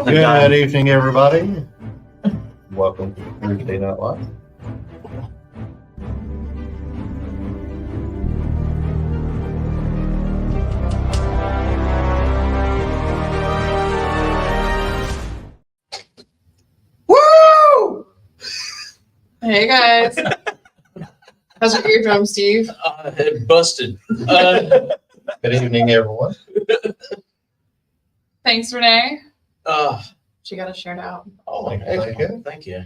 Good evening, everybody. Welcome to Thursday Night Live. Woo! Hey guys. How's your eardrum, Steve? It busted. Good evening, everyone. Thanks, Renee. Uh, She got a shirt out. oh, Thank you. excellent. Thank you.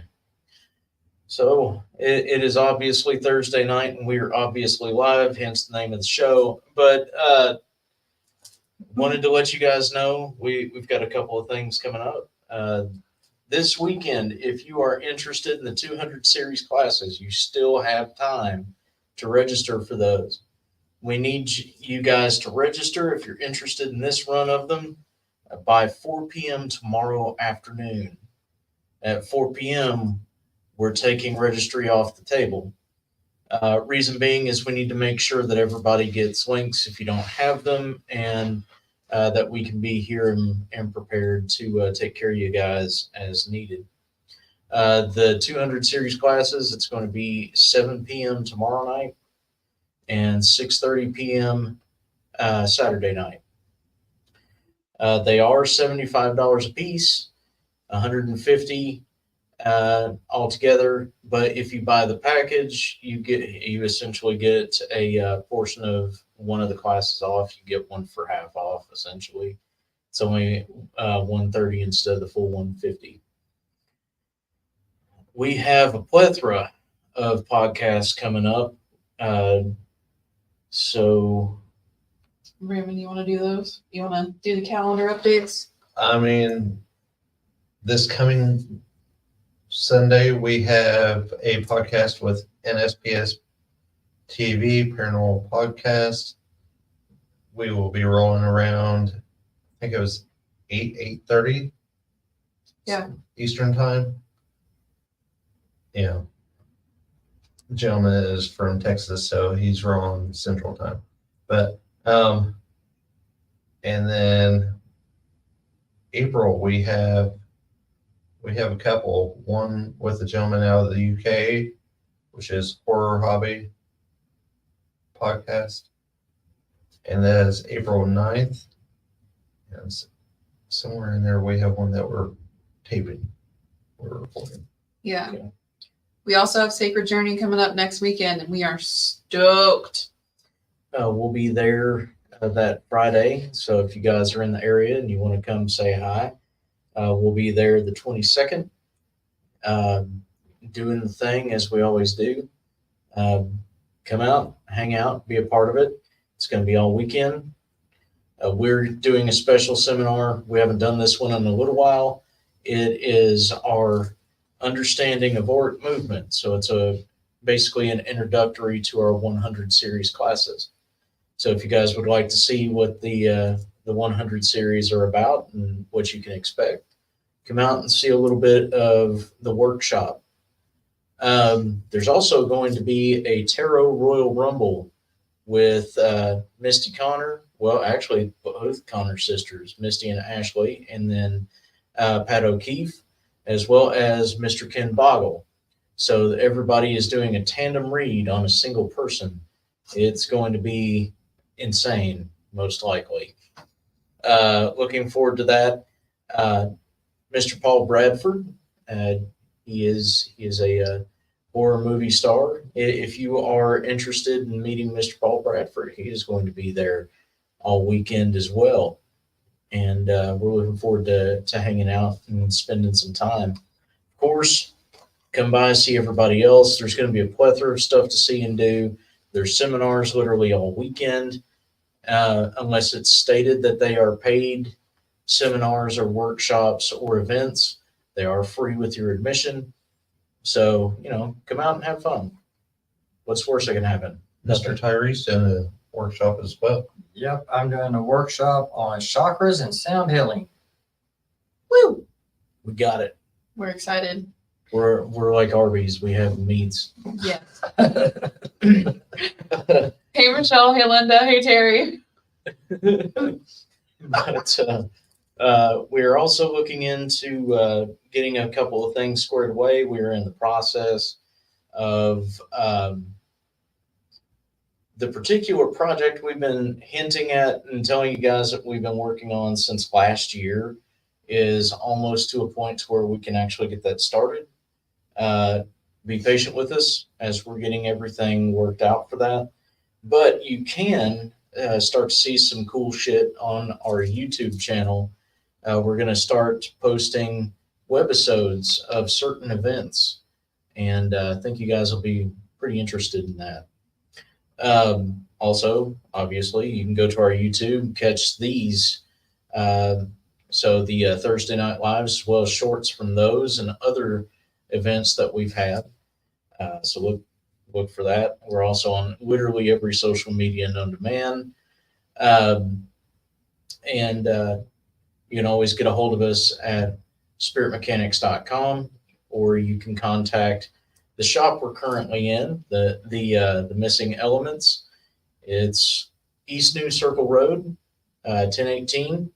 So it is obviously Thursday night, and we are obviously live, hence the name of the show. But wanted to let you guys know we've got a couple of things coming up. This weekend, if you are interested in the 200 series classes, you still have time to register for those. We need you guys to register if you're interested in this run of them by 4 p.m. tomorrow afternoon. At 4 p.m., we're taking registry off the table. Reason being is we need to make sure that everybody gets links if you don't have them, and that we can be here and prepared to take care of you guys as needed. The 200 series classes, it's going to be 7 p.m. tomorrow night and 6:30 p.m. Saturday night. They are $75 a piece, $150 altogether. But if you buy the package, you essentially get a portion of one of the classes off. You get one for half off. Essentially, it's only $130 instead of the full $150. We have a plethora of podcasts coming up. So Raymond, you want to do those? You want to do the calendar updates? I mean, this coming Sunday, we have a podcast with NSPS TV, Paranormal Podcast. We will be rolling around, I think it was 8:30 Eastern Time. Yeah. The gentleman is from Texas, so he's rolling Central Time. But and then April we have a couple. One with a gentleman out of the UK, which is Horror Hobby Podcast, and that is April 9th. And somewhere in there we have one that we're taping. We're recording. Yeah. Okay. We also have Sacred Journey coming up next weekend, and we are stoked. we'll be there that Friday. So if you guys are in the area and you want to come say hi, we'll be there the 22nd, doing the thing as we always do. Come out, hang out, be a part of it. It's going to be all weekend. We're doing a special seminar. We haven't done this one in a little while. It is our understanding of Auric movement. So it's basically an introductory to our 100 series classes. So if you guys would like to see what the 100 series are about and what you can expect, come out and see a little bit of the workshop. There's also going to be a Tarot Royal Rumble with Misty Connor. Well, actually, both Connor sisters, Misty and Ashley, and then Pat O'Keefe, as well as Mr. Ken Boggle. So everybody is doing a tandem read on a single person. It's going to be insane, most likely. Looking forward to that. Mr. Paul Bradford, he is a horror movie star. If you are interested in meeting Mr. Paul Bradford, he is going to be there all weekend as well. And we're looking forward to hanging out and spending some time. Of course, come by, see everybody else. There's going to be a plethora of stuff to see and do. There's seminars literally all weekend, unless it's stated that they are paid seminars or workshops or events. They are free with your admission. So, come out and have fun. What's worse that can happen? Mr. Tyrese doing a workshop as well. Yep, I'm doing a workshop on chakras and sound healing. Woo! We got it. We're excited. We're like Arby's. We have meats. Yes. Hey, Michelle. Hey, Linda. Hey, Terry. But We're also looking into getting a couple of things squared away. We're in the process of the particular project we've been hinting at and telling you guys that we've been working on since last year is almost to a point to where we can actually get that started. Be patient with us as we're getting everything worked out for that. But you can start to see some cool shit on our YouTube channel. We're going to start posting webisodes of certain events, and I think you guys will be pretty interested in that. Also, obviously, you can go to our YouTube, catch these. So the Thursday Night Lives, as well as shorts from those and other events that we've had. So look for that. We're also on literally every social media known to man. And you can always get a hold of us at spiritmechanics.com, or you can contact the shop we're currently in, the Missing Elements. It's East New Circle Road, 1018,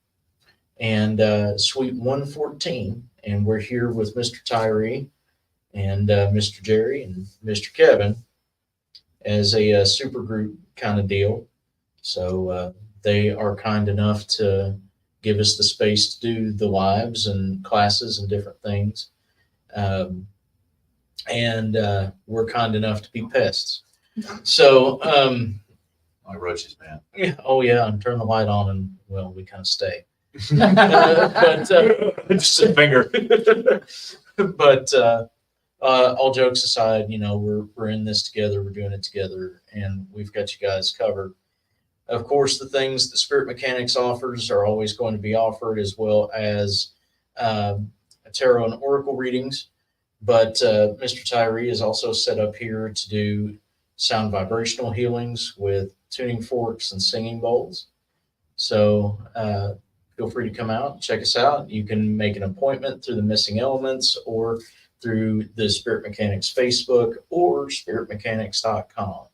and Suite 114. And we're here with Mr. Tyree and Mr. Jerry and Mr. Kevin as a super group kind of deal. So they are kind enough to give us the space to do the lives and classes and different things. And we're kind enough to be pests. So, My roaches, man. yeah, oh yeah, and turn the light on and, well, we kind of stay. But Just a finger. but all jokes aside, we're in this together. We're doing it together, and we've got you guys covered. Of course, the things that Spirit Mechanics offers are always going to be offered, as well as tarot and oracle readings. But Mr. Tyree is also set up here to do sound vibrational healings with tuning forks and singing bowls. So feel free to come out and check us out. You can make an appointment through the Missing Elements or through the Spirit Mechanics Facebook or spiritmechanics.com.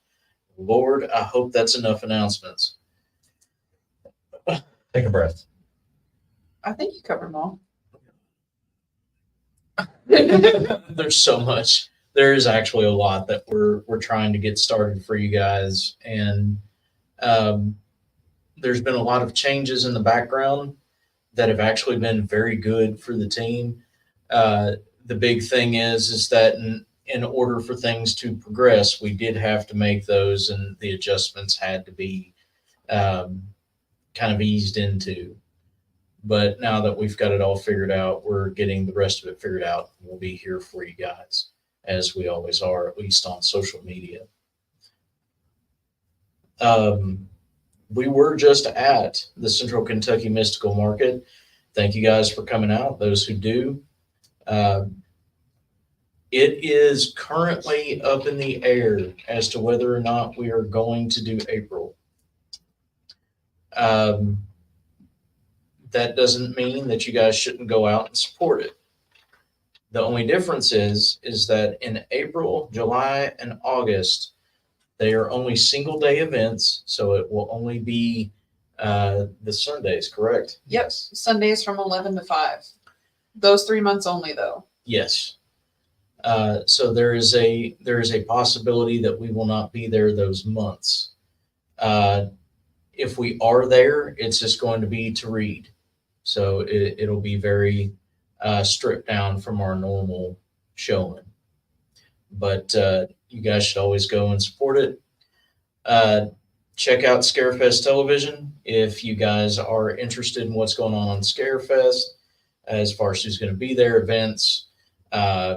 Lord, I hope that's enough announcements. Take a breath. I think you covered them all. There's so much. There is actually a lot that we're trying to get started for you guys, and there's been a lot of changes in the background that have actually been very good for the team. The big thing is that in order for things to progress, we did have to make those, and the adjustments had to be kind of eased into. But now that we've got it all figured out, we're getting the rest of it figured out. We'll be here for you guys, as we always are, at least on social media. We were just at the Central Kentucky Mystical Market. Thank you guys for coming out, those who do. It is currently up in the air as to whether or not we are going to do April. That doesn't mean that you guys shouldn't go out and support it. The only difference is that in April, July, and August, they are only single day events, so it will only be the Sundays, correct? Yep. Sundays from 11 to 5. Those 3 months only, though. Yes. So there is a possibility that we will not be there those months. If we are there, it's just going to be to read. So it'll be very stripped down from our normal showing. But you guys should always go and support it. Check out Scarefest Television if you guys are interested in what's going on Scarefest, as far as who's going to be there, events,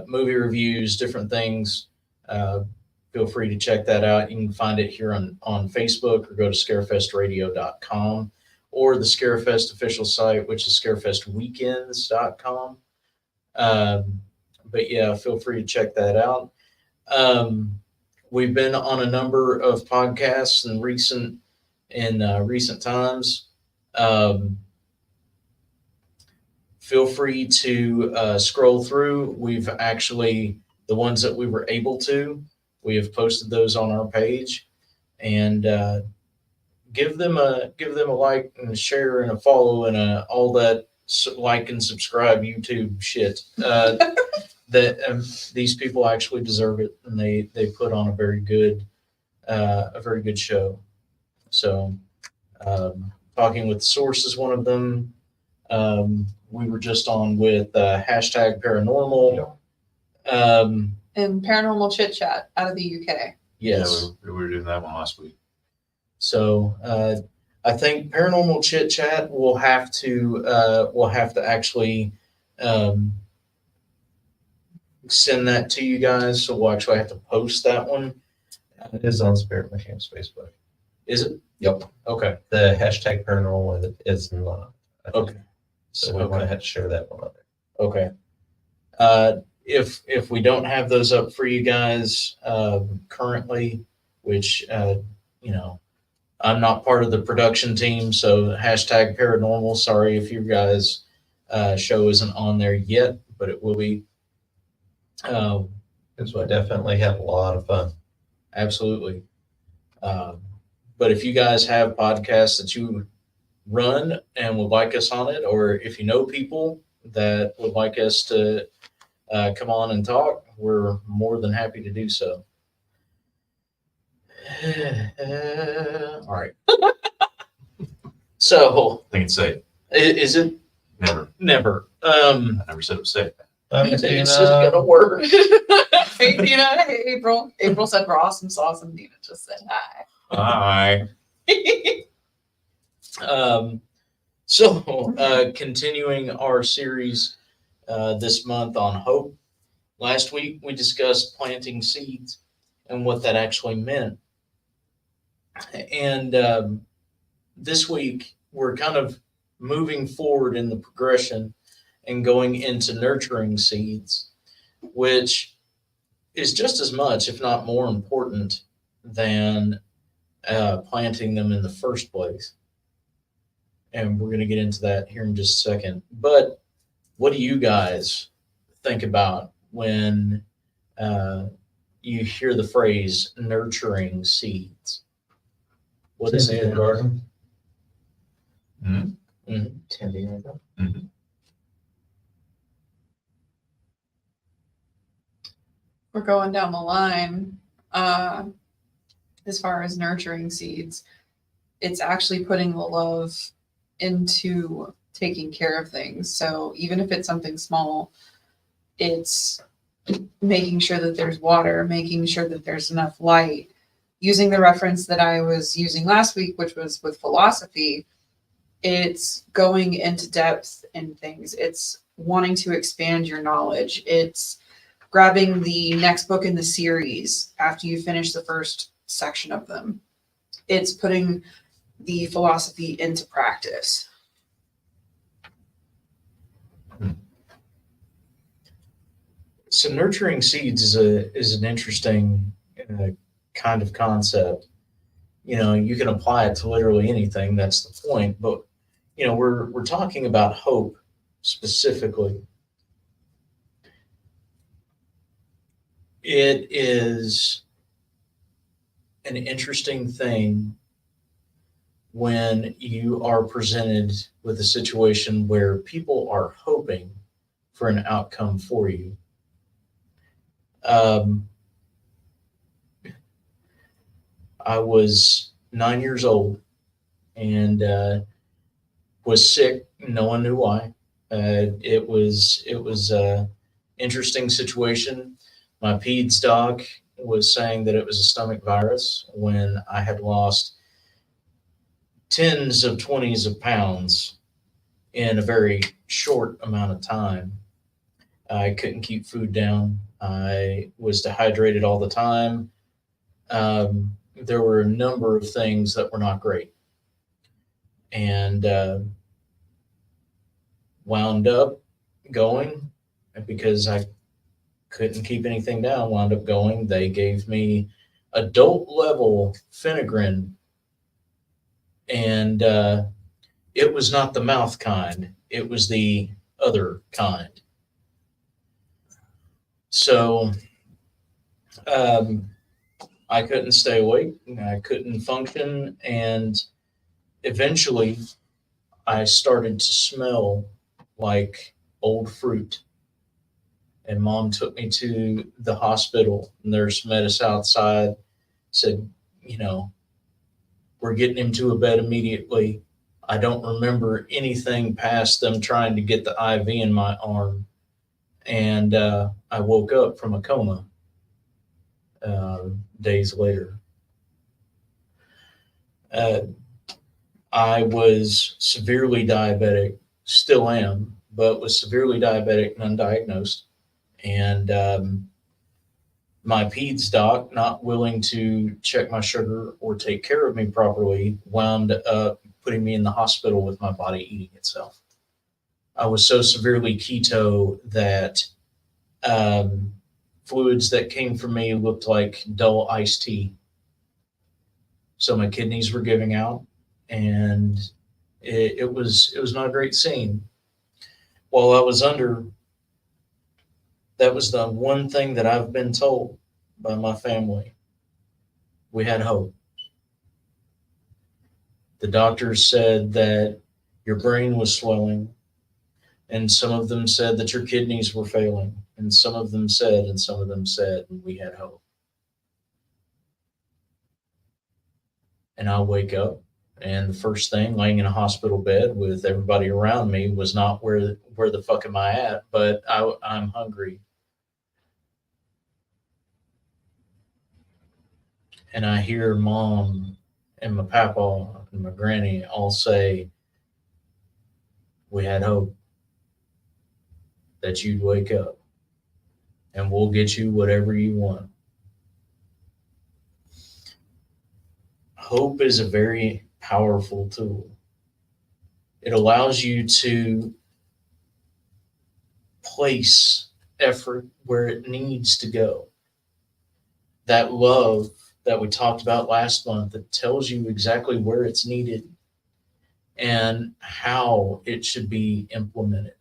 movie reviews, different things. Feel free to check that out. You can find it here on Facebook, or go to scarefestradio.com, or the Scarefest official site, which is scarefestweekends.com. But yeah, feel free to check that out. We've been on a number of podcasts in recent times. Feel free to scroll through. We've actually, the ones that we were able to, we have posted those on our page, and give them a like and a share and a follow and all that like and subscribe YouTube shit. These people actually deserve it, and they put on a very good show. So, talking with the source is one of them. We were just on with hashtag paranormal. And Paranormal Chit Chat out of the UK. Yes. Yeah, we were doing that one last week. So I think Paranormal Chit Chat will have to actually send that to you guys. So we'll actually have to post that one. It is on Spirit Machines Facebook. Is it? Yep. Okay. The hashtag paranormal is not. I think. Okay. So we might have to share that one up. Okay. If we don't have those up for you guys currently, which I'm not part of the production team, so hashtag paranormal. Sorry if you guys show isn't on there yet, but it will be. Because we definitely have a lot of fun. Absolutely. But if you guys have podcasts that you run and would like us on it, or if you know people that would like us to come on and talk, we're more than happy to do so. All right. So, I think it's safe. is it? Never. Never. I never said it was safe. It's just gonna work. Hey, Dina. Hey, April. April said we're awesome sauce, and Dina just said hi. Hi. So, continuing our series this month on hope. Last week we discussed planting seeds and what that actually meant. And this week we're kind of moving forward in the progression and going into nurturing seeds, which is just as much, if not more important than planting them in the first place. And we're going to get into that here in just a second. But what do you guys think about when you hear the phrase nurturing seeds? What is Tending it? a garden. Mhm. Mhm. Tending a garden. Mhm. We're going down the line. As far as nurturing seeds, it's actually putting the love into taking care of things. So even if it's something small, it's making sure that there's water, making sure that there's enough light. Using the reference that I was using last week, which was with philosophy, it's going into depth in things. It's wanting to expand your knowledge. It's grabbing the next book in the series after you finish the first section of them. It's putting the philosophy into practice. So nurturing seeds is an interesting kind of concept. You can apply it to literally anything. That's the point. But we're talking about hope specifically. It is an interesting thing when you are presented with a situation where people are hoping for an outcome for you. I was 9 years old and was sick. No one knew why. It was a interesting situation. My peds doc was saying that it was a stomach virus when I had lost tens of 20s of pounds in a very short amount of time. I couldn't keep food down. I was dehydrated all the time. There were a number of things that were not great. And wound up going because I couldn't keep anything down, wound up going. They gave me adult level Phenergan, and it was not the mouth kind. It was the other kind. So I couldn't stay awake. I couldn't function. And eventually I started to smell like old fruit. And mom took me to the hospital. Nurse met us outside, said, you know, we're getting him to a bed immediately. I don't remember anything past them trying to get the IV in my arm. And I woke up from a coma days later. I was severely diabetic, still am, but was severely diabetic and undiagnosed. And my peds doc, not willing to check my sugar or take care of me properly, wound up putting me in the hospital with my body eating itself. I was so severely keto that fluids that came from me looked like dull iced tea. So my kidneys were giving out, and it was not a great scene. While I was under, that was the one thing that I've been told by my family. We had hope. The doctors said that your brain was swelling, and some of them said that your kidneys were failing, and some of them said, and we had hope. And I wake up, and the first thing, laying in a hospital bed with everybody around me, was not where the fuck am I at, but I'm hungry. And I hear mom and my papa and my granny all say, we had hope that you'd wake up, and we'll get you whatever you want. Hope is a very powerful tool. It allows you to place effort where it needs to go. That love that we talked about last month, that tells you exactly where it's needed and how it should be implemented.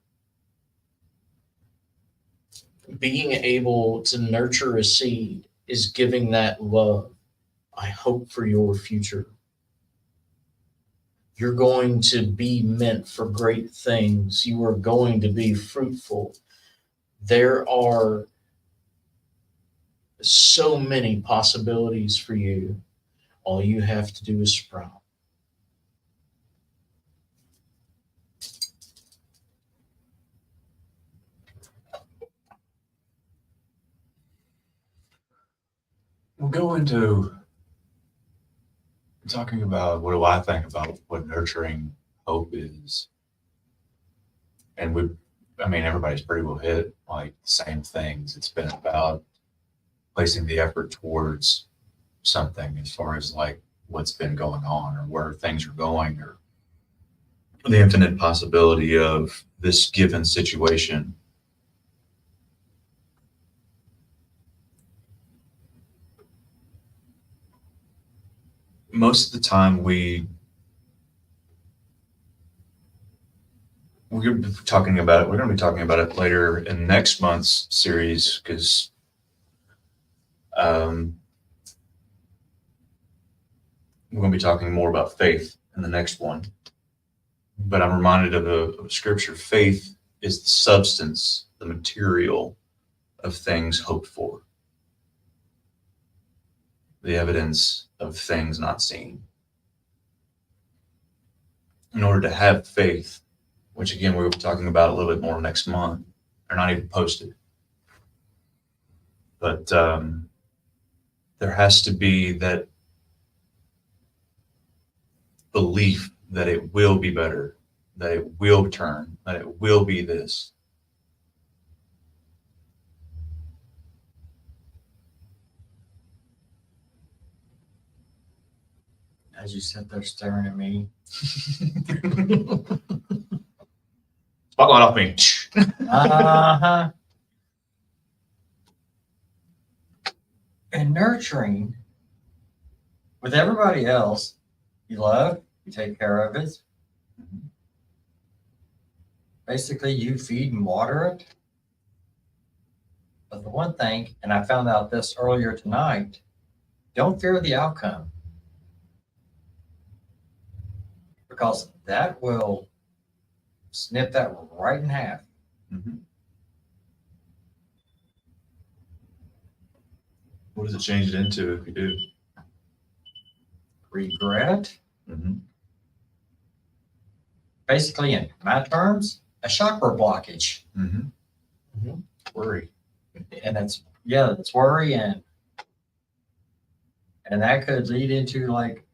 Being able to nurture a seed is giving that love. I hope for your future. You're going to be meant for great things. You are going to be fruitful. There are so many possibilities for you. All you have to do is sprout. We'll go into talking about what do I think about what nurturing hope is. And everybody's pretty well hit like the same things. It's been about placing the effort towards something as far as like what's been going on or where things are going or the infinite possibility of this given situation. Most of the time we're going to be talking about it. We're going to be talking about it later in next month's series because we're going to be talking more about faith in the next one. But I'm reminded of a scripture. Faith is the substance, the material of things hoped for, the evidence of things not seen. In order to have faith, which again, we'll be talking about a little bit more next month, are not even posted. But there has to be that belief that it will be better, that it will turn, that it will be this. As you sit there staring at me. Spotlight off me. Uh-huh. And nurturing with everybody else, you love, you take care of it. Basically, you feed and water it. But the one thing, and I found out this earlier tonight, don't fear the outcome. Because that will snip that right in half. Mhm. What does it change it into if you do? Regret it. Mhm. Basically, in my terms, a chakra blockage. Mhm. Mhm. Worry. And it's worry, and that could lead into like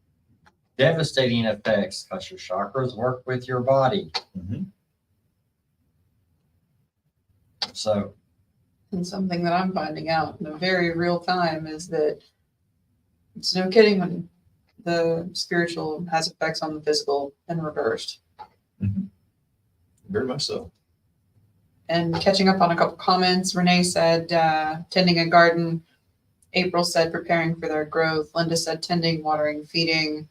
devastating effects because your chakras work with your body. Mhm. So And something that I'm finding out in a very real time is that it's no kidding when the spiritual has effects on the physical and reversed. Very much so. And catching up on a couple comments, Renee said tending a garden. April said preparing for their growth. Linda said tending, watering, feeding.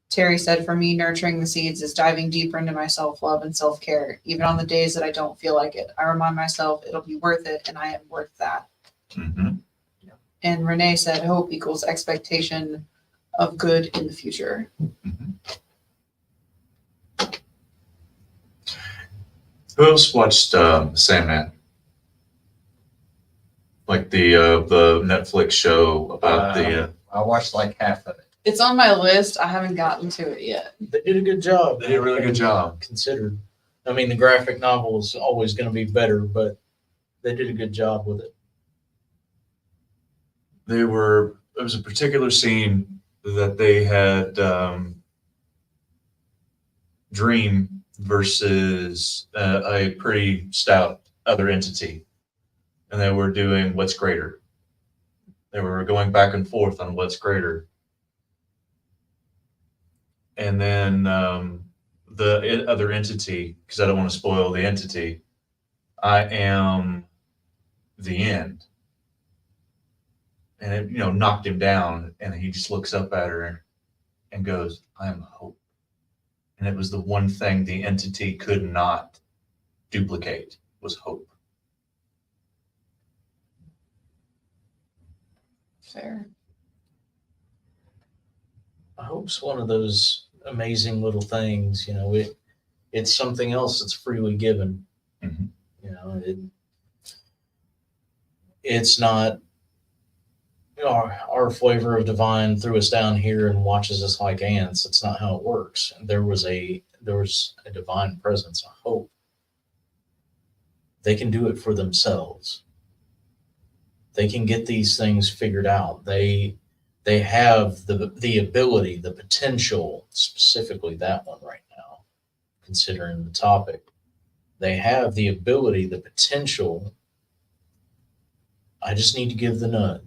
Terry said for me, nurturing the seeds is diving deeper into my self-love and self-care. Even on the days that I don't feel like it, I remind myself it'll be worth it and I am worth that. Mhm. And Renee said hope equals expectation of good in the future. Mhm. Who else watched Sandman? Like the Netflix show about the. I watched like half of it. It's on my list. I haven't gotten to it yet. They did a good job. They did a really good job. Considered. I mean, the graphic novel is always going to be better, but they did a good job with it. There was a particular scene that they had Dream versus a pretty stout other entity, and they were doing what's greater. They were going back and forth on what's greater. And then the other entity, because I don't want to spoil the entity, I am the end. And it, knocked him down, and he just looks up at her and goes, I am hope. And it was the one thing the entity could not duplicate was hope. Fair. Hope's one of those amazing little things, it's something else that's freely given. Mhm. It's not our flavor of divine threw us down here and watches us like ants. That's not how it works. There was a divine presence, a hope. They can do it for themselves. They can get these things figured out. They have the ability, the potential, specifically that one right now, considering the topic. They have the ability, the potential. I just need to give the nudge.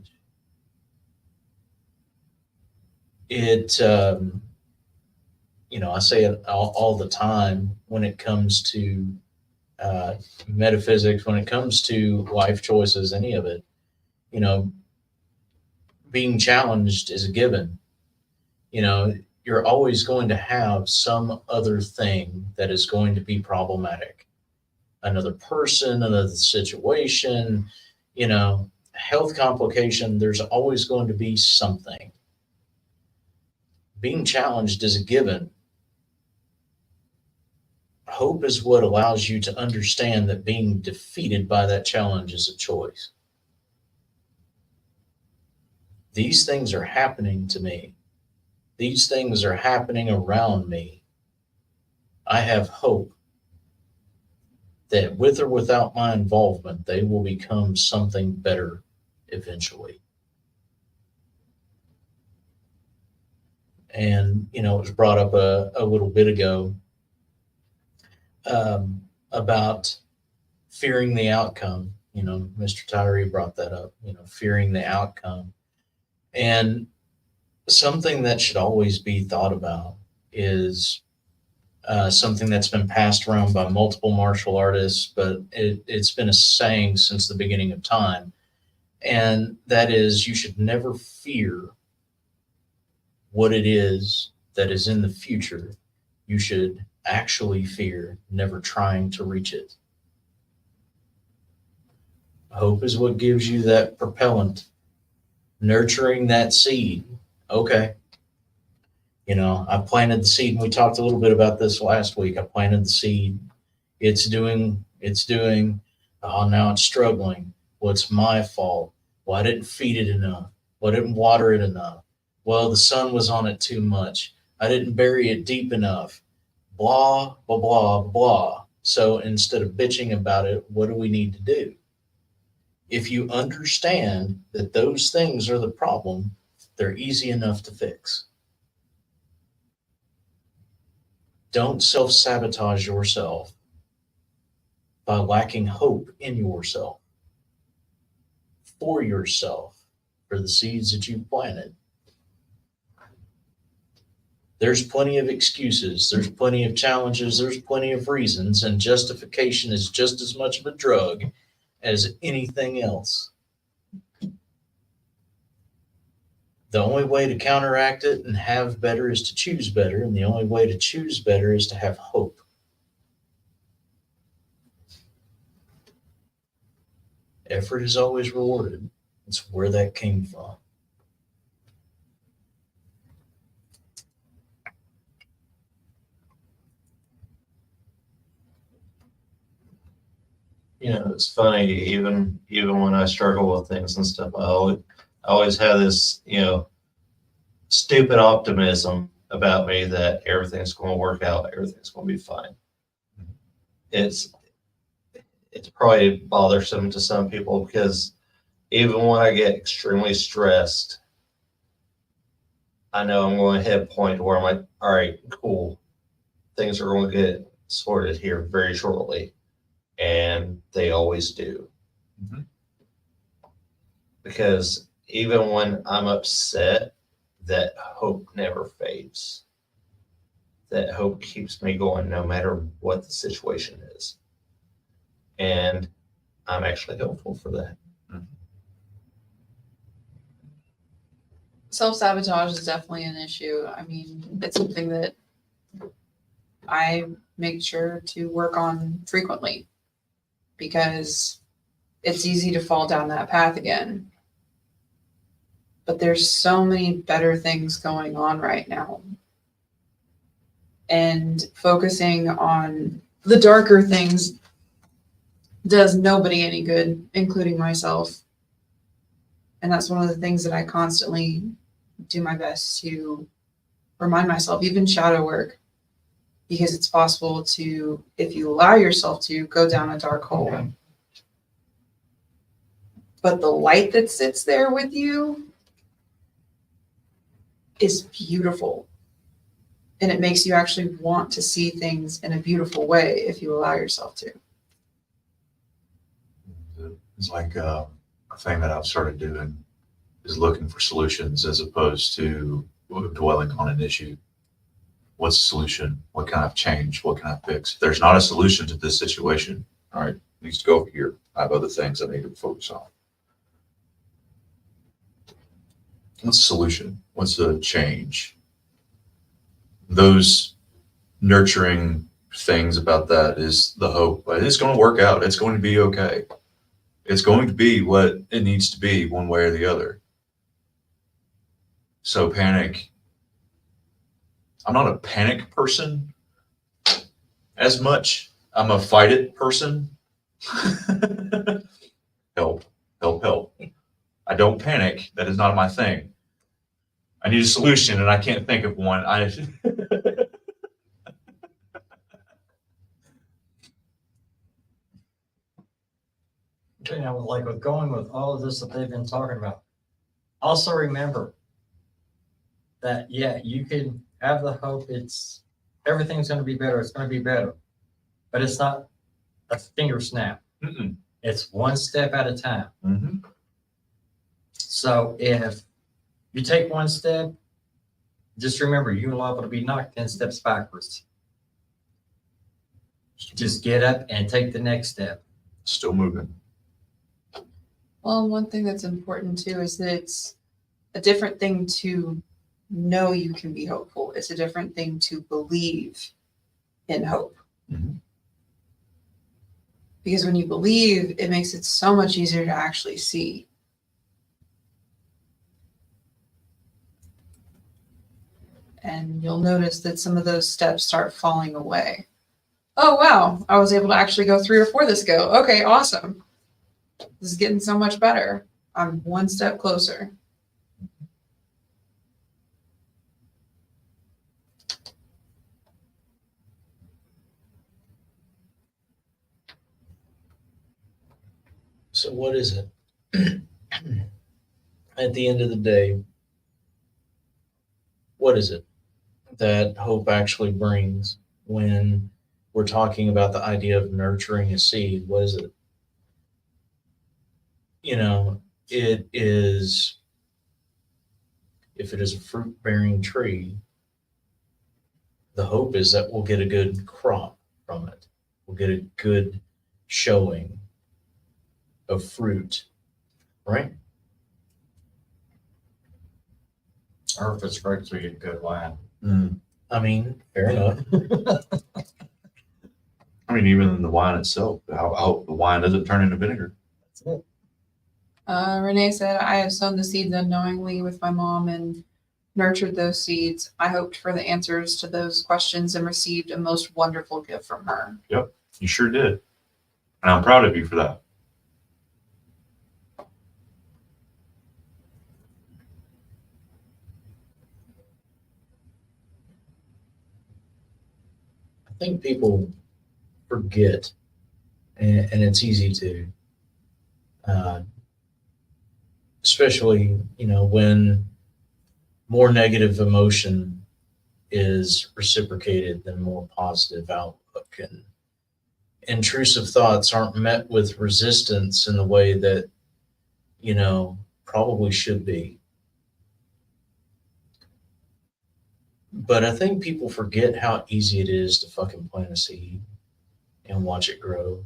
I say it all the time when it comes to metaphysics, when it comes to life choices, any of it, being challenged is a given. You're always going to have some other thing that is going to be problematic. Another person, another situation, health complication, there's always going to be something. Being challenged is a given. Hope is what allows you to understand that being defeated by that challenge is a choice. These things are happening to me. These things are happening around me. I have hope that with or without my involvement, they will become something better eventually. And, it was brought up a little bit ago about fearing the outcome. Mr. Tyree brought that up, fearing the outcome. And something that should always be thought about is something that's been passed around by multiple martial artists, but it's been a saying since the beginning of time. And that is, you should never fear what it is that is in the future. You should actually fear never trying to reach it. Hope is what gives you that propellant, nurturing that seed. Okay. I planted the seed, and we talked a little bit about this last week. I planted the seed. It's doing, oh, now it's struggling. What's my fault? Well, I didn't feed it enough. Well, I didn't water it enough. Well, the sun was on it too much. I didn't bury it deep enough. Blah, blah, blah, blah. So instead of bitching about it, what do we need to do? If you understand that those things are the problem, they're easy enough to fix. Don't self-sabotage yourself by lacking hope in yourself, for yourself, for the seeds that you've planted. There's plenty of excuses, there's plenty of challenges, there's plenty of reasons, and justification is just as much of a drug as anything else. The only way to counteract it and have better is to choose better, and the only way to choose better is to have hope. Effort is always rewarded. It's where that came from. It's funny, even when I struggle with things and stuff, I always have this, stupid optimism about me that everything's going to work out, everything's going to be fine. It's probably bothersome to some people because even when I get extremely stressed, I know I'm going to hit a point where I'm like, all right, cool. Things are going to get sorted here very shortly. And they always do. Mhm. Because even when I'm upset, that hope never fades. That hope keeps me going no matter what the situation is. And I'm actually hopeful for that. Self-sabotage is definitely an issue. I mean, it's something that I make sure to work on frequently because it's easy to fall down that path again. But there's so many better things going on right now. And focusing on the darker things does nobody any good, including myself. And that's one of the things that I constantly do my best to remind myself, even shadow work, because it's possible to, if you allow yourself to, go down a dark hole. But the light that sits there with you is beautiful. And it makes you actually want to see things in a beautiful way if you allow yourself to. It's like a thing that I've started doing is looking for solutions as opposed to dwelling on an issue. What's the solution? What can I change? What can I fix? If there's not a solution to this situation, all right, it needs to go over here. I have other things I need to focus on. What's the solution? What's the change? Those nurturing things about that is the hope. It's going to work out. It's going to be okay. It's going to be what it needs to be one way or the other. So panic. I'm not a panic person as much. I'm a fight it person. Help, help, help. I don't panic. That is not my thing. I need a solution and I can't think of one. Like with going with all of this that they've been talking about, also remember that, yeah, you can have the hope everything's going to be better. It's going to be better, but it's not a finger snap. Mm-mm. It's one step at a time. Mm-hmm. So if you take one step, just remember you're liable to be knocked 10 steps backwards. Just get up and take the next step. Still moving. Well, one thing that's important too is that it's a different thing to know you can be hopeful. It's a different thing to believe in hope. Mm-hmm. Because when you believe, it makes it so much easier to actually see. And you'll notice that some of those steps start falling away. oh wow, I was able to actually go 3 or 4 this go. Okay, awesome. This is getting so much better. I'm one step closer. So what is it? At the end of the day, what is it that hope actually brings when we're talking about the idea of nurturing a seed? What is it? You know, it is, if it is a fruit bearing tree, the hope is that we'll get a good crop from it. We'll get a good showing of fruit, right? Or if it's grapes, we get good wine. I mean, fair enough. I mean, even in the wine itself, I hope the wine doesn't turn into vinegar. That's it. Renee said, I have sown the seeds unknowingly with my mom and nurtured those seeds. I hoped for the answers to those questions and received a most wonderful gift from her. You sure did. And I'm proud of you for that. I think people forget, and it's easy to, especially, you know, when more negative emotion is reciprocated than more positive outlook, and intrusive thoughts aren't met with resistance in the way that, you know, probably should be. But I think people forget how easy it is to fucking plant a seed and watch it grow.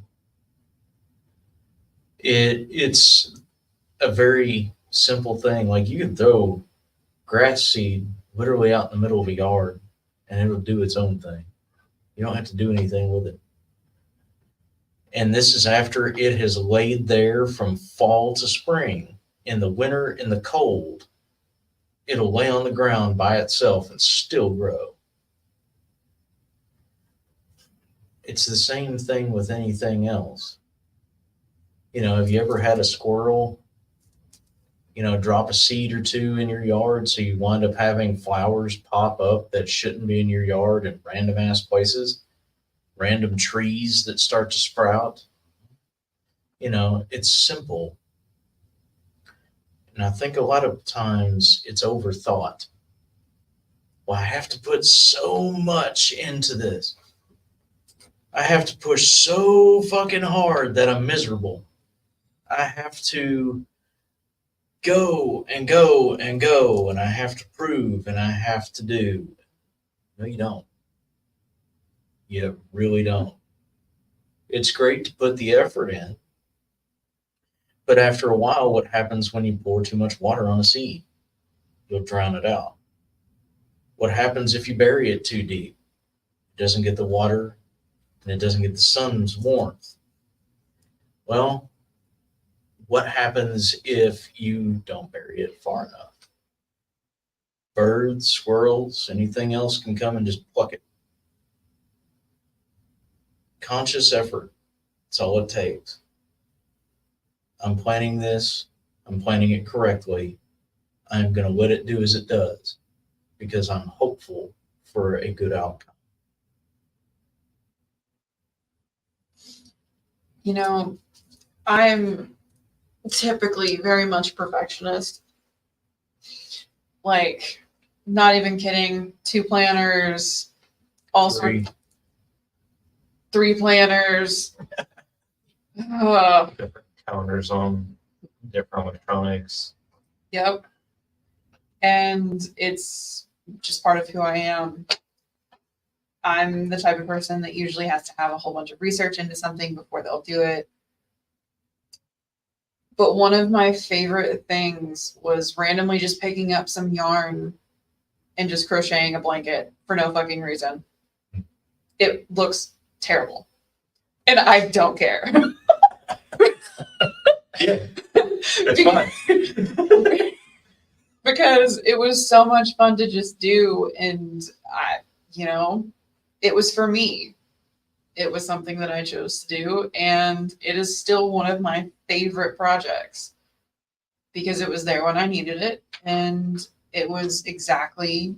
It's a very simple thing. Like, you can throw grass seed literally out in the middle of a yard and it'll do its own thing. You don't have to do anything with it. And this is after it has laid there from fall to spring. In the winter, in the cold, it'll lay on the ground by itself and still grow. It's the same thing with anything else. You know, have you ever had a squirrel, you know, drop a seed or two in your yard so you wind up having flowers pop up that shouldn't be in your yard in random ass places? Random trees that start to sprout? You know, it's simple. And I think a lot of times it's overthought. Well, I have to put so much into this. I have to push so fucking hard that I'm miserable. I have to go and go and go, and I have to prove and I have to do. No, you don't. You really don't. It's great to put the effort in. But after a while, what happens when you pour too much water on a seed? You'll drown it out. What happens if you bury it too deep? It doesn't get the water and it doesn't get the sun's warmth. Well, what happens if you don't bury it far enough? Birds, squirrels, anything else can come and just pluck it. Conscious effort. That's all it takes. I'm planning this. I'm planning it correctly. I'm going to let it do as it does because I'm hopeful for a good outcome. You know, I'm typically very much perfectionist. Like, not even kidding. 2 planners, all sorts. 3 planners. Different counters on different electronics. Yep. And it's just part of who I am. I'm the type of person that usually has to have a whole bunch of research into something before they'll do it. But one of my favorite things was randomly just picking up some yarn and just crocheting a blanket for no fucking reason. It looks terrible. And I don't care. Yeah, it's fine. Because it was so much fun to just do, and I, you know, it was for me. it was something that I chose to do, and it is still one of my favorite projects because it was there when I needed it, and it was exactly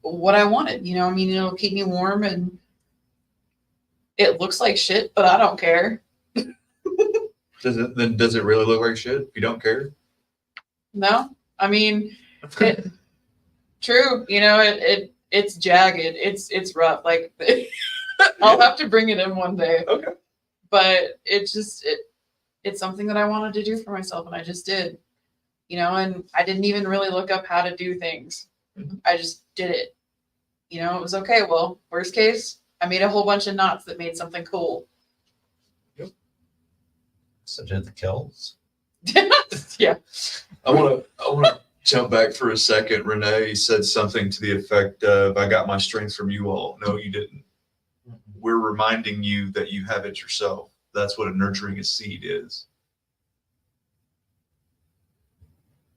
what I wanted. You know, I mean, it'll keep me warm, and it looks like shit, but I don't care. Does it really look like shit? If you don't care? No, I mean, it, true. You know, it's jagged. It's rough. Like I'll have to bring it in one day. Okay. But it's something that I wanted to do for myself, and I just did. You know, and I didn't even really look up how to do things. I just did it. You know, it was okay. Well, worst case, I made a whole bunch of knots that made something cool. So did the kills. Yeah. I want to jump back for a second. Renee said something to the effect of, I got my strength from you all. No, you didn't. We're reminding you that you have it yourself. That's what a nurturing a seed is.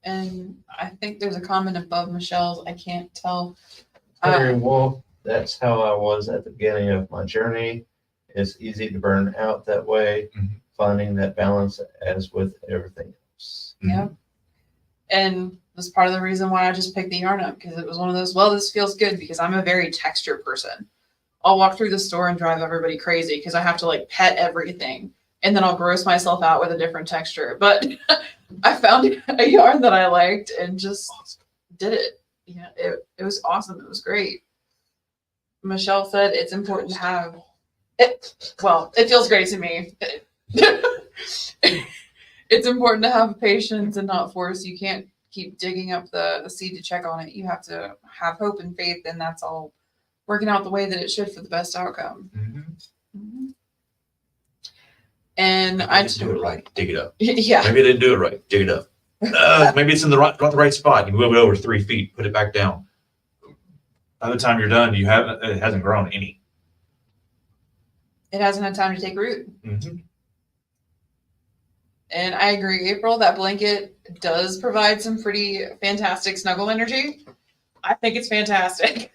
And I think there's a comment above Michelle's. I can't tell. Very well, that's how I was at the beginning of my journey. It's easy to burn out that way, Mhm. finding that balance as with everything else. Yeah. And that's part of the reason why I just picked the yarn up, because it was one of those, well, this feels good because I'm a very texture person. I'll walk through the store and drive everybody crazy because I have to like pet everything. And then I'll gross myself out with a different texture. But I found a yarn that I liked and just did it. Yeah, it was awesome. It was great. Michelle said it's important to have it. Well, it feels great to me. It's important to have patience and not force. You can't keep digging up the seed to check on it. You have to have hope and faith, and that's all working out the way that it should for the best outcome. Mhm. And I didn't do it right. Dig it up. yeah, Maybe I didn't do it right. Dig it up. Maybe it's in the right spot. You move it over 3 feet, put it back down. By the time you're done, it hasn't grown any. it hasn't had time to take root. Mhm. And I agree, April, that blanket does provide some pretty fantastic snuggle energy. I think it's fantastic.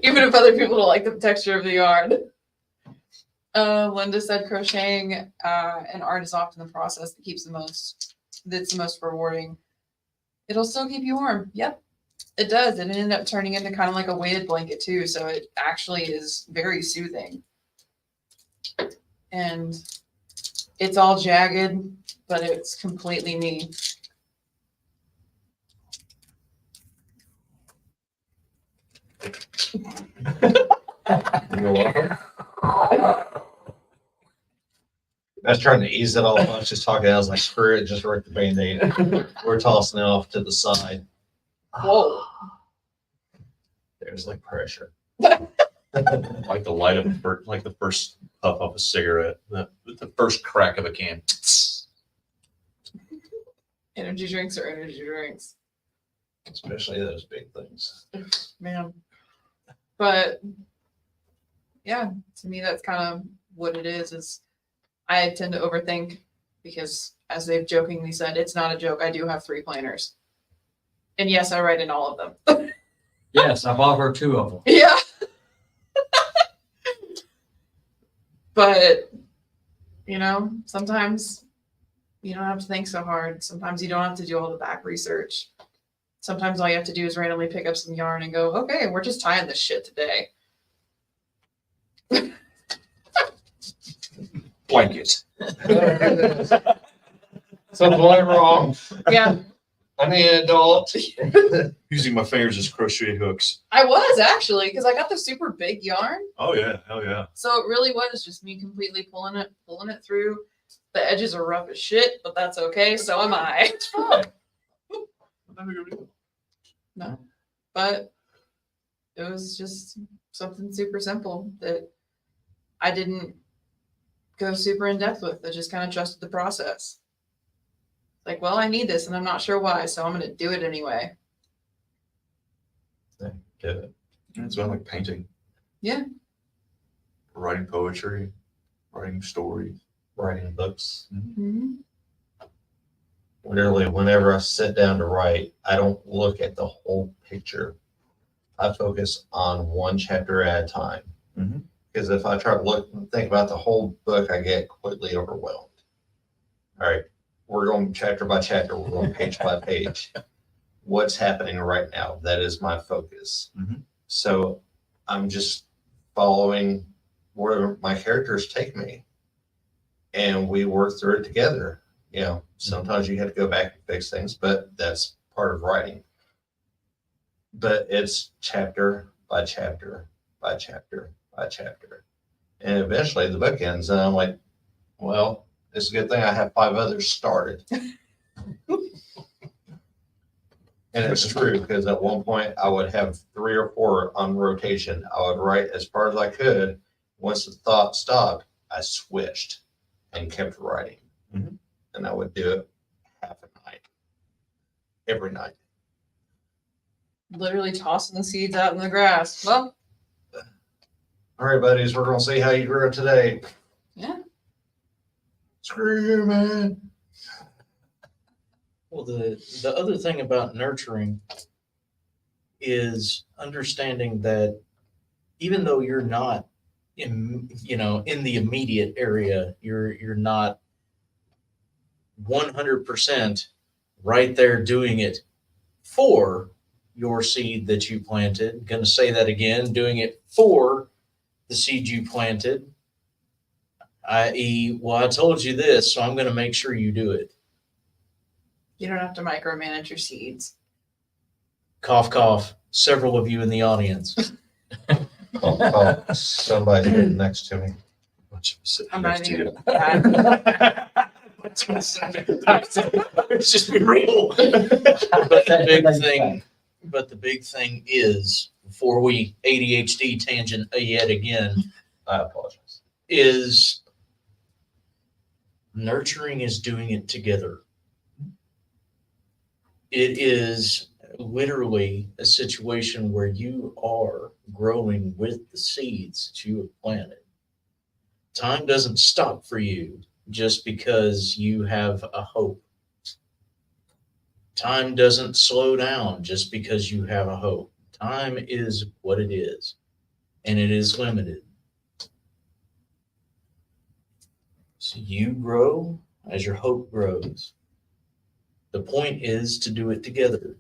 Even if other people don't like the texture of the yarn. Linda said crocheting and art is often the process that that's the most rewarding. It'll still keep you warm. Yep, it does. And it ended up turning into kind of like a weighted blanket too. So it actually is very soothing. And it's all jagged, but it's completely me. You're welcome. I was trying to ease it all. I was just talking. I was like, screw it, just rip the Band-Aid. We're tossing it off to the side. Whoa. There's like pressure. Like the light of like the first puff of a cigarette, the first crack of a can. Energy drinks are energy drinks. Especially those big things. Man. But yeah, to me that's kind of what it is I tend to overthink because as they've jokingly said, it's not a joke. I do have 3 planners. And yes, I write in all of them. Yes, I bought her 2 of them. Yeah. But you know, sometimes you don't have to think so hard. Sometimes you don't have to do all the back research. Sometimes all you have to do is randomly pick up some yarn and go, okay, we're just tying this shit today. Blanket. Something went wrong. Yeah, I need an adult. Using my fingers as crochet hooks. I was actually, because I got the super big yarn. Oh yeah, hell yeah. So it really was just me completely pulling it through. The edges are rough as shit, but that's okay. So am I. It's fine. Not a big deal. No, but it was just something super simple that I didn't go super in depth with. I just kind of trusted the process. Like, well, I need this and I'm not sure why, so I'm going to do it anyway. Do it. It's about like painting. Yeah. Writing poetry, writing stories. Writing books. Mm-hmm. Literally, whenever I sit down to write, I don't look at the whole picture. I focus on one chapter at a time. Mhm. Because if I try to look and think about the whole book, I get completely overwhelmed. All right, we're going chapter by chapter, we're going page by page. What's happening right now? That is my focus. Mhm. So I'm just following where my characters take me. And we work through it together. You know, sometimes you have to go back and fix things, but that's part of writing. But it's chapter by chapter by chapter by chapter. And eventually the book ends, and I'm like, well, it's a good thing I have 5 others started. And it's true, because at one point I would have 3 or 4 on rotation. I would write as far as I could. Once the thought stopped, I switched and kept writing. Mhm. And I would do it half a night, every night. Literally tossing the seeds out in the grass. Well, All right, buddies, we're going to see how you grow today. yeah. Screw you, man. Well, the other thing about nurturing is understanding that even though you're not in the immediate area, you're not 100% right there doing it for your seed that you planted. Going to say that again, doing it for the seed you planted, i.e., well, I told you this, so I'm going to make sure you do it. You don't have to micromanage your seeds. Cough, cough. Several of you in the audience. Oh, somebody's sitting next to me. Bunch of us sitting I'm next not to you. even. Let's just be real. But the big thing is, before we ADHD tangent yet again, I apologize. is nurturing is doing it together. It is literally a situation where you are growing with the seeds that you have planted. Time doesn't stop for you just because you have a hope. Time doesn't slow down just because you have a hope. Time is what it is, and it is limited. So you grow as your hope grows. The point is to do it together.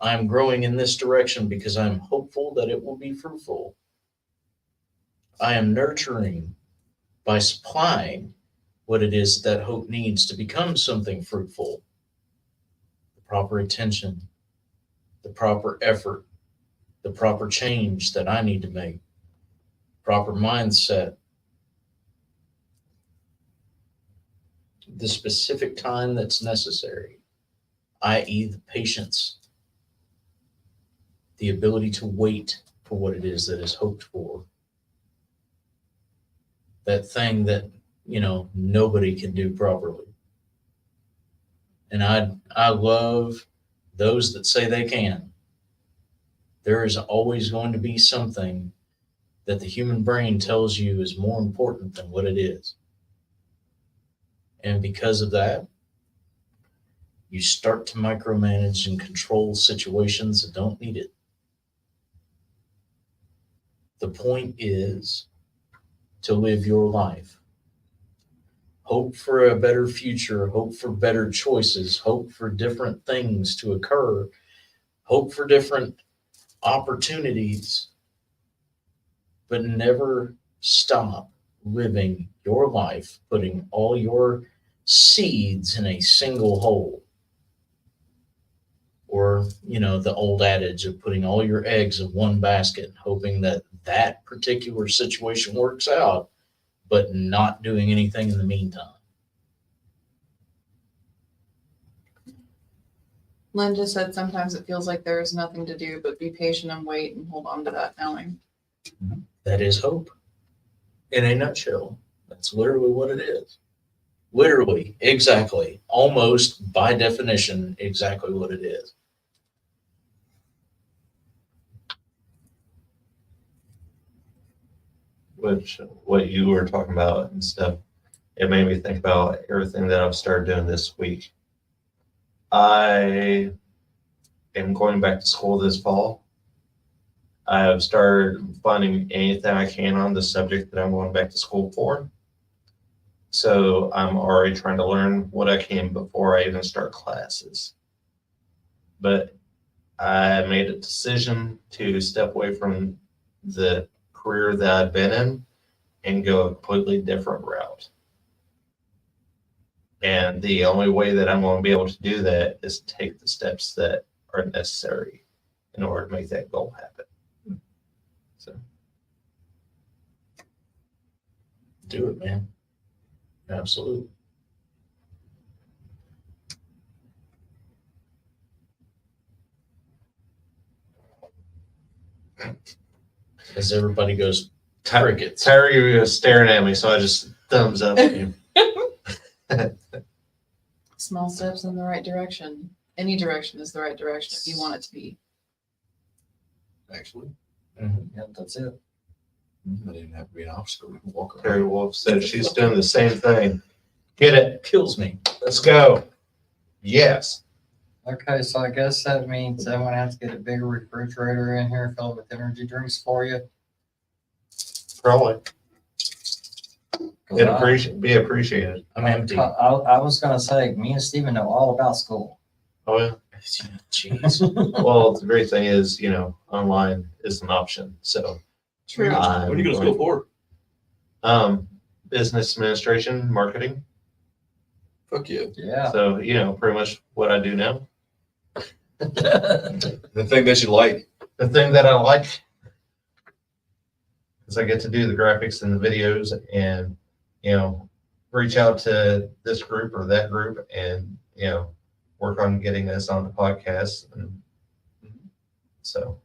I'm growing in this direction because I'm hopeful that it will be fruitful. I am nurturing by supplying what it is that hope needs to become something fruitful. The proper attention, the proper effort, the proper change that I need to make, proper mindset, the specific time that's necessary, i.e., the patience, the ability to wait for what it is that is hoped for. That thing that, nobody can do properly. And I love those that say they can. There is always going to be something that the human brain tells you is more important than what it is. And because of that, you start to micromanage and control situations that don't need it. The point is to live your life. Hope for a better future, hope for better choices, hope for different things to occur, hope for different opportunities, but never stop living your life, putting all your seeds in a single hole. Or, the old adage of putting all your eggs in one basket, hoping that that particular situation works out, but not doing anything in the meantime. Linda said sometimes it feels like there is nothing to do but be patient and wait and hold on to that knowing. That is hope. In a nutshell, that's literally what it is. Literally, exactly, almost by definition, exactly what it is. Which, what you were talking about and stuff, it made me think about everything that I've started doing this week. I am going back to school this fall. I have started finding anything I can on the subject that I'm going back to school for. So I'm already trying to learn what I can before I even start classes. But I made a decision to step away from the career that I've been in and go a completely different route. And the only way that I'm going to be able to do that is take the steps that are necessary in order to make that goal happen. So, Do it, man. Absolutely. As everybody goes, crickets. Terry was staring at me, so I just thumbs up. Small steps in the right direction. Any direction is the right direction if you want it to be. Actually, Mhm. Yeah, that's it. that didn't have to be an obstacle. We can walk Terry around. Wolf said she's doing the same thing. Get it. Kills me. Let's go. Yes. Okay, so I guess that means I'm gonna have to get a bigger refrigerator in here filled with energy drinks for you. Probably. 'Cause Be appreciated. I'm empty. I was gonna say, me and Steven know all about school. Oh, yeah. Jeez. Well, the great thing is, online is an option. So, True. What are you gonna school for? Business administration, marketing. Fuck yeah. Yeah. So, pretty much what I do now. The thing that you like. The thing that I like is I get to do the graphics and the videos and, reach out to this group or that group and, work on getting us on the podcast. And so,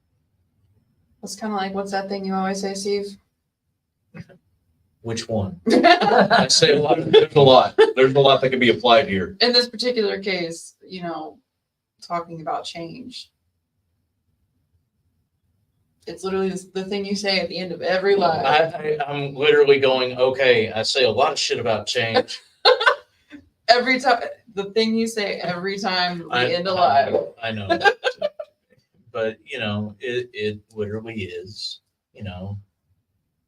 It's kind of like, what's that thing you always say, Steve? Which one? I say a lot. There's a lot. There's a lot that can be applied here. In this particular case, talking about change. It's literally the thing you say at the end of every live. I'm literally going, okay, I say a lot of shit about change. Every time, the thing you say every time we end a live. I know. But, it literally is,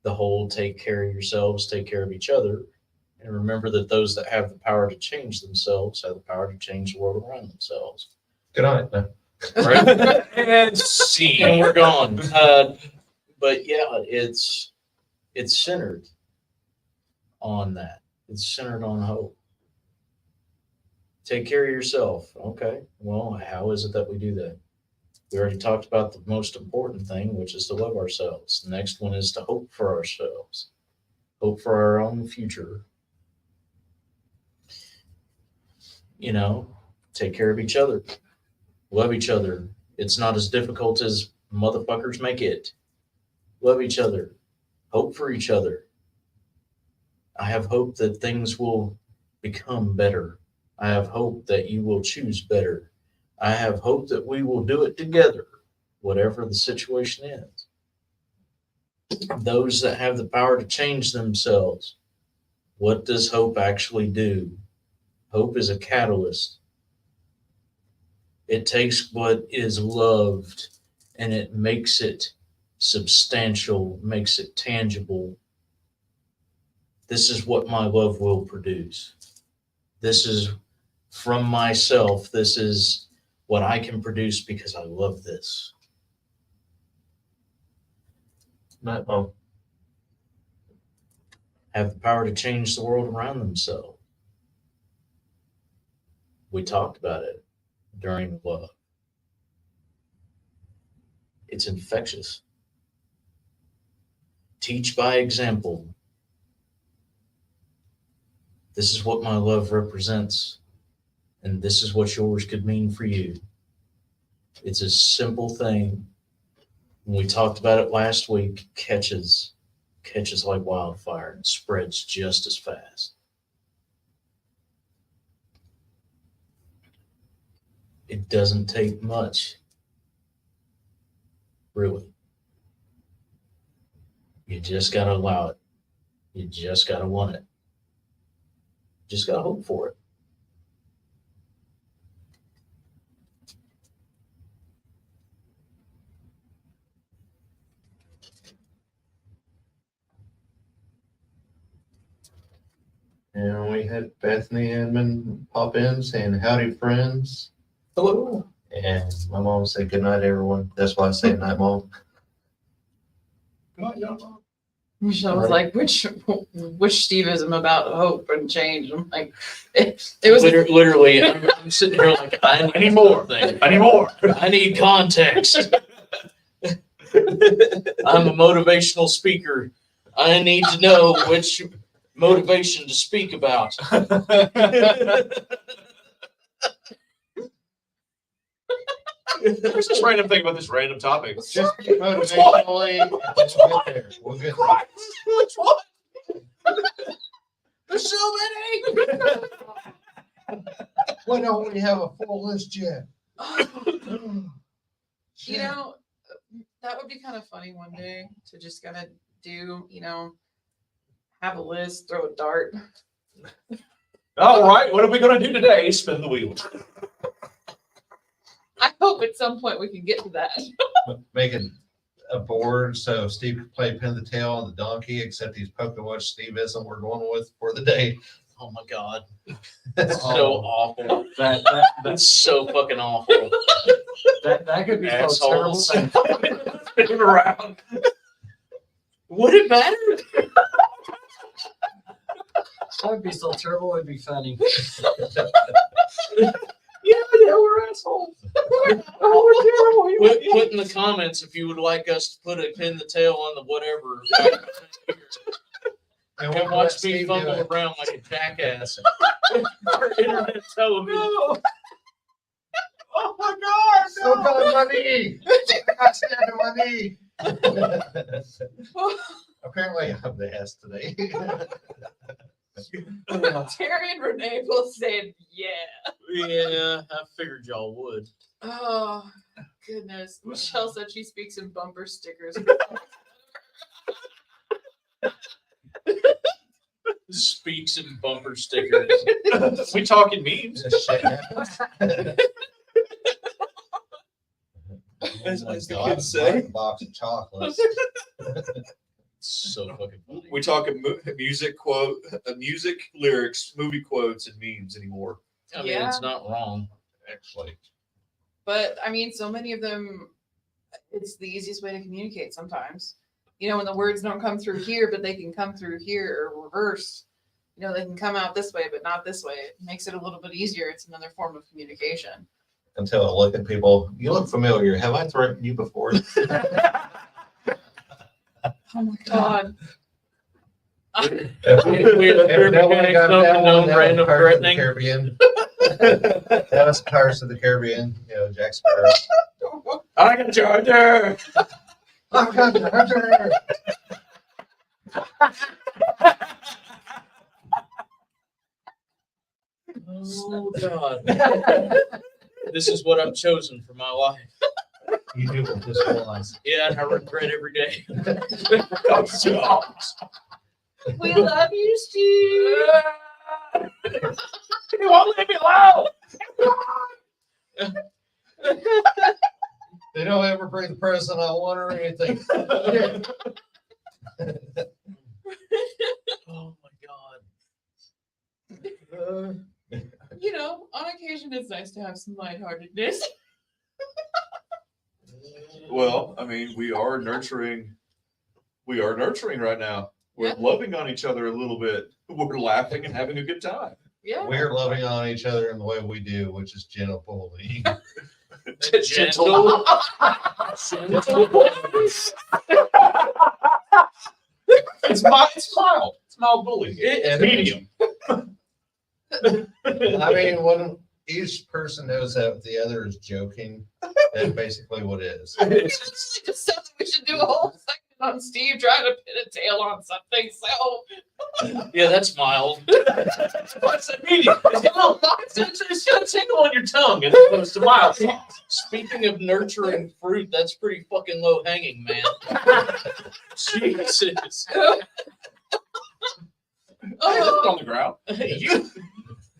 the whole take care of yourselves, take care of each other. And remember that those that have the power to change themselves have the power to change the world around themselves. good on it. No. Right? And see, and we're gone. But yeah, it's centered on that. It's centered on hope. Take care of yourself. Okay. Well, how is it that we do that? We already talked about the most important thing, which is to love ourselves. The next one is to hope for ourselves, hope for our own future. Take care of each other, love each other. It's not as difficult as motherfuckers make it. Love each other, hope for each other. I have hope that things will become better. I have hope that you will choose better. I have hope that we will do it together, whatever the situation is. Those that have the power to change themselves, what does hope actually do? Hope is a catalyst. It takes what is loved and it makes it substantial, makes it tangible. This is what my love will produce. This is from myself. This is what I can produce because I love this. No. Have the power to change the world around themselves. We talked about it during love. It's infectious. Teach by example. This is what my love represents, and this is what yours could mean for you. It's a simple thing. When we talked about it last week, catches like wildfire and spreads just as fast. It doesn't take much, really. You just got to allow it. You just got to want it. Just got to hope for it. And we had Bethany Edmond pop in saying howdy friends. Hello. And my mom said good night everyone. That's why I say night mom. Michelle was like, which Steveism about hope and change? I'm like, it was Literally, I'm sitting here like, I need more things. I need more. I need context. I'm a motivational speaker. I need to know which motivation to speak about. There's this random thing about this random topic. Just motivationally. We'll get there. We'll get there. Which one? There's so many. Why don't we have a full list yet? you know, that would be kind of funny one day to just kind of do, have a list, throw a dart. All right, what are we gonna do today? Spin the wheel. I hope at some point we can get to that. Making a board so Steve could play pin the tail on the donkey, except he's poking what Steveism we're going with for the day. Oh my God. That's so awful. That's, That's so fucking awful. that could be so Assholes. terrible. Spin it around. Would it matter? That would be so terrible. It'd be funny. Yeah, we're assholes. Oh, we're terrible. Put in the comments if you would like us to put a pin the tail on the whatever. And And watch me fumble around like a jackass. For internet television. Oh my God! So on my knee. I stand on my knee. Apparently I'm the ass today. Terry and Renee both said, yeah. Yeah, I figured y'all would. Oh, goodness. Michelle said she speaks in bumper stickers. Speaks in bumper stickers. We talking memes? This shit happens. As- Oh my as the God, kids say. a box of chocolates. So fucking funny. We talking music lyrics, movie quotes, and memes anymore. I mean, Yeah. it's not wrong. Actually, But I mean, so many of them, it's the easiest way to communicate sometimes. When the words don't come through here, but they can come through here or reverse. They can come out this way, but not this way. It makes it a little bit easier. It's another form of communication. until I look at people, you look familiar. Have I threatened you before? Oh my God. If no one got that one, that was Pirates of the Caribbean. That was Pirates of the Caribbean, Jack Sparrow. I got Charger. I'm coming, Hunter. Oh God. This is what I've chosen for my life. You do with this whole life. Yeah, and I regret every day. We love you, Steve. You won't leave me alone. They don't ever bring the present I want or anything. Oh my God. On occasion, it's nice to have some lightheartedness. Well, I mean, we are nurturing right now. We're Yeah. loving on each other a little bit. We're laughing and having a good time. Yeah. We're loving on each other in the way we do, which is gentle bullying. Gentle. It's mild. It's mild bullying. It's medium. I mean, when each person knows that the other is joking, that's basically what it is. It's just something we should do a whole segment on Steve trying to pin a tail on something. So Yeah, that's mild. What's a medium? It's got a tingle on your tongue as opposed to mild. Speaking of nurturing fruit, that's pretty fucking low hanging, man. Jesus. Put it on the ground.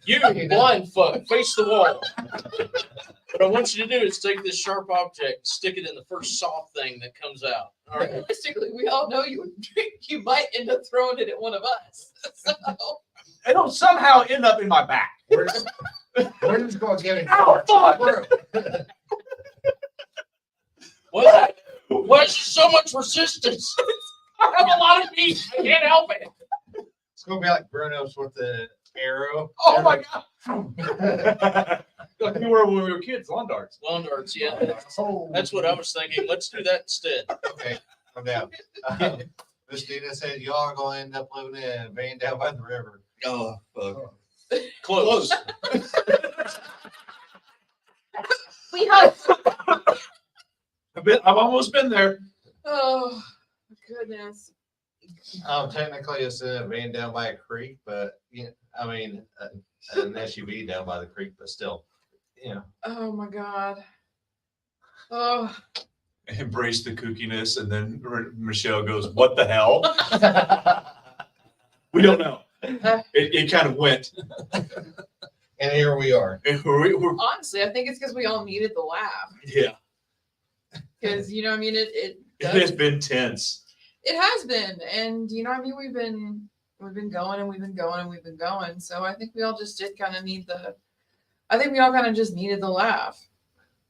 You blind fuck, face the wall. What I want you to do is take this sharp object, stick it in the first soft thing that comes out. All right. realistically, we all know you might end up throwing it at one of us. So it'll somehow end up in my back. We're just gonna get it. Ow, fuck. What? Why is there so much resistance? I have a lot of heat. I can't help it. It's gonna be like grown-ups with the arrow. Oh my god. Like we were when we were kids, lawn darts. Lawn darts, yeah. That's what I was thinking. Let's do that instead. Okay, calm down. Miss Dina said y'all are gonna end up living in a van down by the river. Oh, fuck. Close. We hope. I've almost been there. Oh, goodness. Technically it's in a van down by a creek, but yeah, I mean, an SUV down by the creek, but still, you know. Oh my God. Oh, Embrace the kookiness, and then Michelle goes, "What the hell?" We don't know. It kind of went. And here we are. We're- honestly, I think it's because we all needed the laugh. yeah, Because, you know, I mean, it has does, been tense. it has been. And, you know, I mean, we've been going and we've been going and we've been going. So I think we all just did kind of need I think we all kind of just needed the laugh.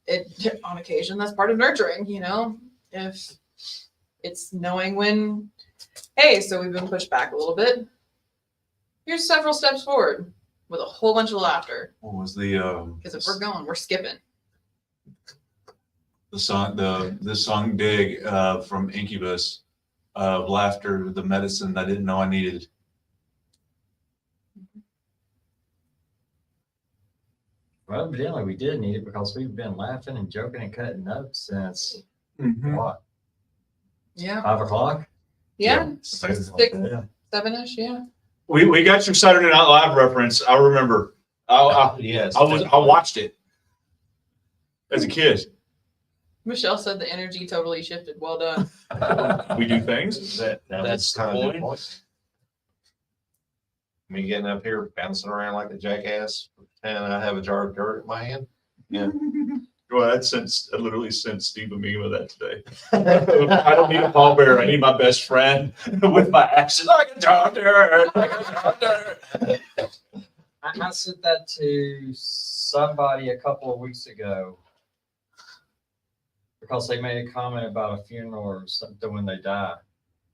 It, on occasion, that's part of nurturing, you know, if it's knowing when, hey, so we've been pushed back a little bit. Here's several steps forward with a whole bunch of laughter. What was the Because if we're going, we're skipping. song? The song "Dig" from Incubus, laughter, the medicine I didn't know I needed. Well, evidently we did need it because we've been laughing and joking and cutting up since what, Yeah. 5 o'clock? Yeah. Six. 7-ish, yeah. We got your Saturday Night Live reference. I remember. Yes. I watched it as a kid. Michelle said the energy totally shifted. Well done. We do things. That's That's kind the of the point. Me getting up here bouncing around like a jackass, and I have a jar of dirt in my hand. Well, I literally sent Steve a meme of that today. I don't need a pallbearer. I need my best friend with my actions like a doctor. I said that to somebody a couple of weeks ago because they made a comment about a funeral or something when they die.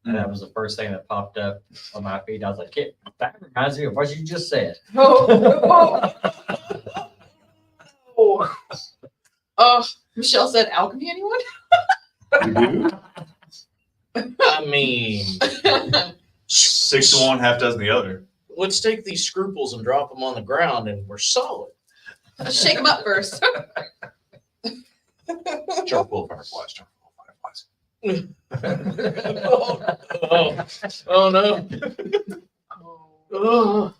And that was the first thing that popped up on my feed. I was like, "Kid, that reminds me of what you just said." Oh, Michelle said alchemy, anyone? You do? I mean, 6 to 1, half dozen the other. let's take these scruples and drop them on the ground and we're solid. Let's shake them up first. Charcoal fireflies, charcoal fireflies. Oh no. Oh. You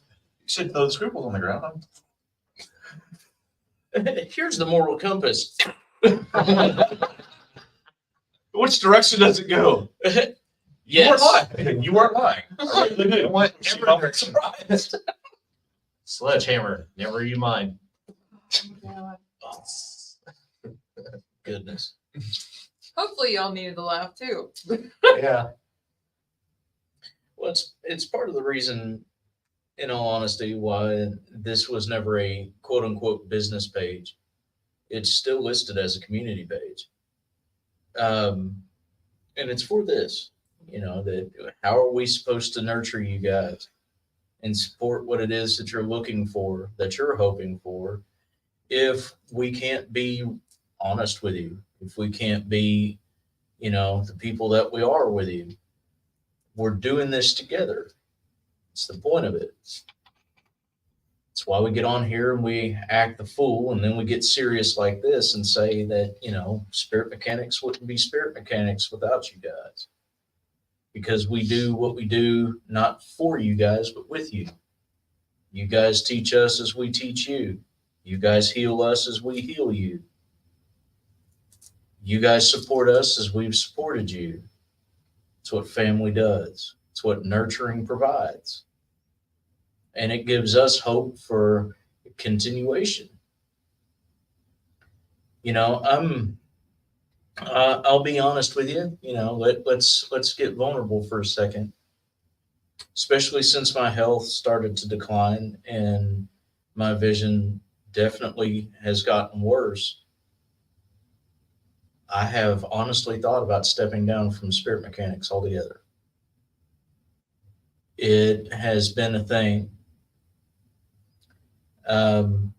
should throw the scruples on the ground. Here's the moral compass. Which direction does it go? Yes. You weren't lying. I really did. What? She felt surprised. Sledgehammer, never you mind. Oh, goodness. Hopefully y'all needed the laugh too. Yeah. Well, it's part of the reason, in all honesty, why this was never a quote unquote business page. It's still listed as a community page. And it's for this, that how are we supposed to nurture you guys and support what it is that you're looking for, that you're hoping for, if we can't be honest with you, if we can't be, the people that we are with you. We're doing this together. It's the point of it. It's why we get on here and we act the fool, and then we get serious like this and say that, Spirit Mechanics wouldn't be Spirit Mechanics without you guys. Because we do what we do, not for you guys, but with you. You guys teach us as we teach you. You guys heal us as we heal you. You guys support us as we've supported you. It's what family does. It's what nurturing provides. And it gives us hope for continuation. I'll be honest with you. Let's get vulnerable for a second. especially since my health started to decline and my vision definitely has gotten worse. I have honestly thought about stepping down from spirit mechanics altogether. It has been a thing. And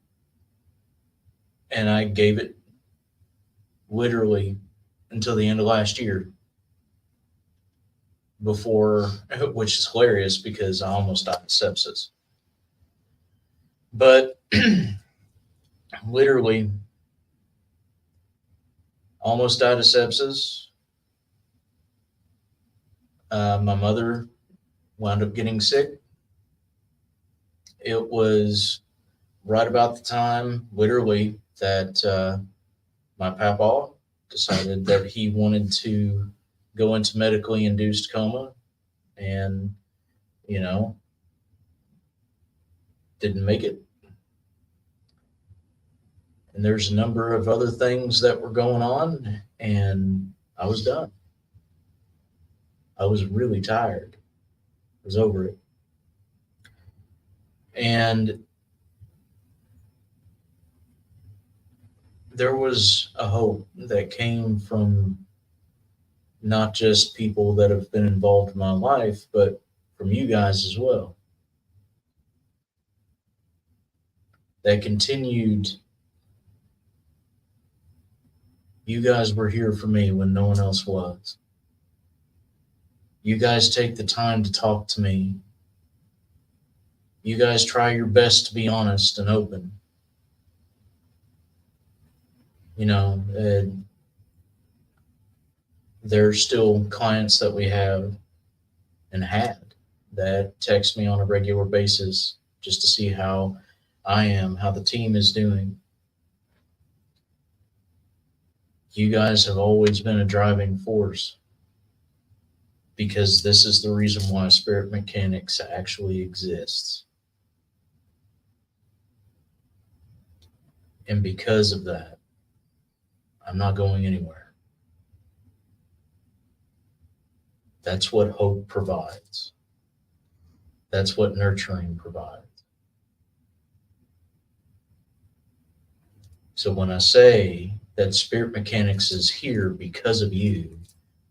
I gave it literally until the end of last year before, which is hilarious because I almost died of sepsis. But literally almost died of sepsis. My mother wound up getting sick. It was right about the time, literally, that my papa decided that he wanted to go into medically induced coma and, didn't make it. And there's a number of other things that were going on, and I was done. I was really tired. I was over it. And there was a hope that came from not just people that have been involved in my life, but from you guys as well. That continued. You guys were here for me when no one else was. You guys take the time to talk to me. You guys try your best to be honest and open. There's still clients that we have and had that text me on a regular basis just to see how I am, how the team is doing. You guys have always been a driving force because this is the reason why Spirit Mechanics actually exists. And because of that, I'm not going anywhere. That's what hope provides. That's what nurturing provides. So when I say that Spirit Mechanics is here because of you,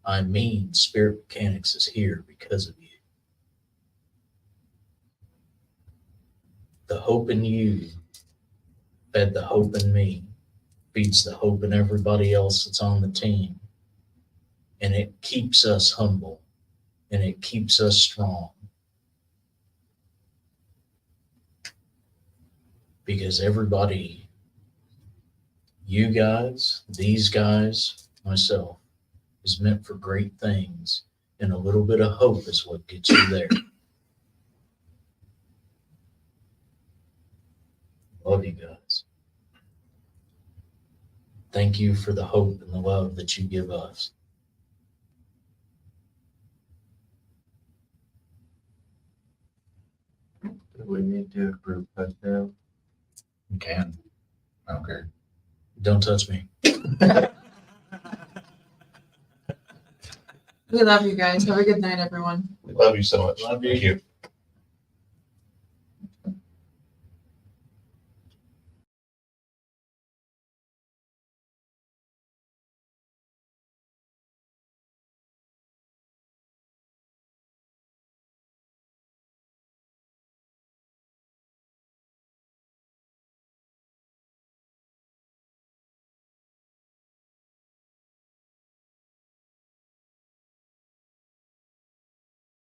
I mean Spirit Mechanics is here because of you. The hope in you fed the hope in me, feeds the hope in everybody else that's on the team. And it keeps us humble and it keeps us strong. Because everybody, you guys, these guys, myself, is meant for great things. And a little bit of hope is what gets you there. Love you guys. Thank you for the hope and the love that you give us. Do we need to approve that now? You can. I don't care. Don't touch me. We love you guys. Have a good night, everyone. We love you so much. Love you. Thank you.